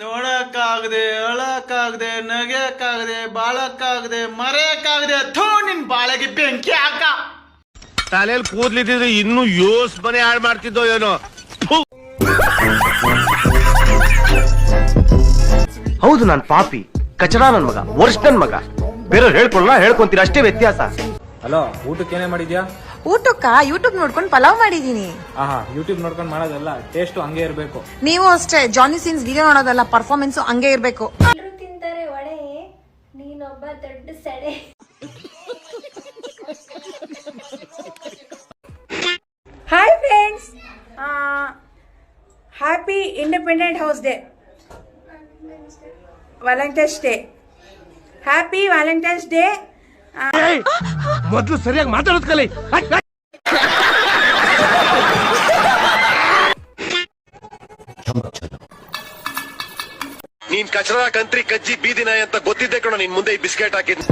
ನೋಡಕ್ಕಾಗದೆ, ಅಳಕ್ಕಾಗದೆ, ನಗೆಯಕ್ಕಾಗದೆ, ಬಾಳಕ್ಕಾಗದೆ, ಮರೆಯಕ್ಕಾಗದೆ. ಥೂ ನಿನ್ ಬಾಳೆಗೆ ಬೆಂಕಿ ಹಾಕ. ತಲೆಯಲ್ಲಿ ಕೂದ್ಲಿದ್ರೆ ಇನ್ನೂ ಯೋಸ್ ಮನೆ ಹಾಳು ಮಾಡ್ತಿದ್ದೋ ಏನೋ. ಹೌದು, ನಾನ್ ಪಾಪಿ, ಕಚಡ ನನ್ ಮಗ, ವರ್ಷ ನನ್ ಮಗ. ಬೇರೆಯವ್ರು ಹೇಳ್ಕೊಂತೀರ, ಅಷ್ಟೇ ವ್ಯತ್ಯಾಸ. ಹಲೋ, ಊಟಕ್ಕೆ ಏನೇ ಮಾಡಿದ್ಯಾ? ಊಟಕ್ಕ ಯೂಟ್ಯೂಬ್ ನೋಡ್ಕೊಂಡು ಪಲಾವ್ ಮಾಡಿದೀನಿ. ಯೂಟ್ಯೂಬ್ ನೋಡ್ಕೊಂಡು ಮಾಡೋದಲ್ಲ, ಟೇಸ್ಟ್ ಹಂಗೆ ಇರ್ಬೇಕು. ನೀವು ಅಷ್ಟೇ, ಜಾನಿ ಸೀನ್ಸ್ ವಿಡಿಯೋ ನೋಡೋದಲ್ಲ, ಪರ್ಫಾರ್ಮೆನ್ಸ್ ಹಂಗೆ ಇರ್ಬೇಕು. ಎಲ್ಲರೂ ತಿಂತಾರೆ ಒಡೆ, ನೀನೊಬ್ಬ ದೊಡ್ಡ ಸಡೆ. Hi friends, happy independent house day, Valentine's day. Happy Valentine's day. ಮೊದ್ಲು ಸರಿಯಾಗಿ ಮಾತಾಡೋದ್ ಕಲಿ. ನೀನ್ ಕಚರ ಕಂತ್ರಿ ಕಜ್ಜಿ ಬೀದಿನ ಅಂತ ಗೊತ್ತಿದ್ದೆ ಕಣ. ನಿನ್ ಮುಂದೆ ಈ ಬಿಸ್ಕೆಟ್ ಹಾಕಿದ್.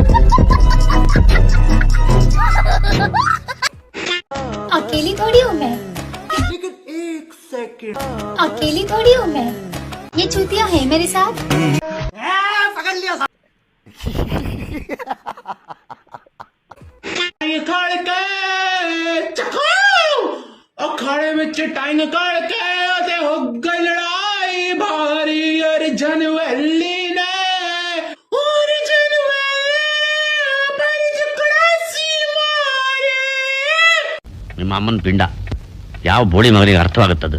अकेली थोड़ी हूँ मैं, लेकिन एक सेकंड, अकेली थोड़ी हूँ मैं. ये चूतिया है मेरे साथ. पकड़ लिया. ये खड़ के चको अखाड़े में चटाई निकाल के ते हो गई लड़ाई भारी. अर्जुन वैली ने ನಿಮ್ಮ ಅಮ್ಮನ ಪಿಂಡ ಯಾವ ಬೋಳಿ ಮಗನಿಗೆ ಅರ್ಥವಾಗುತ್ತದು.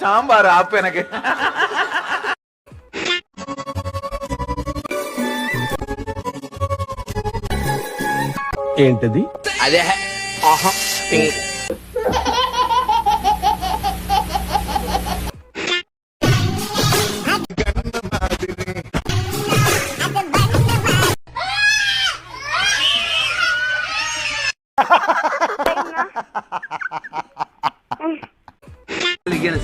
ಸಾಂಬಾರು ಆಪು ನನಗೆ. ఏంటది? అదే ఆహా.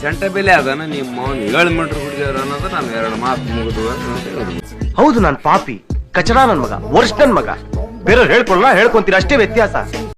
ಸೆಂಟ ಬೆಲೆ ಅದನ್ನ ನಿಮ್ಮ 7 ಮೀಟರ್ ಹುಡುಗಿಯರು ಅನ್ನೋದು ನಾನು 2 ಮಾತು ಮುಗಿದು. ಹೌದು, ನಾನ್ ಪಾಪಿ, ಕಚಡ ನನ್ ಮಗ, ವರ್ಷ ನನ್ ಮಗ. ಬೇರೆಯವ್ರು ಹೇಳ್ಕೊಂತೀರ, ಅಷ್ಟೇ ವ್ಯತ್ಯಾಸ.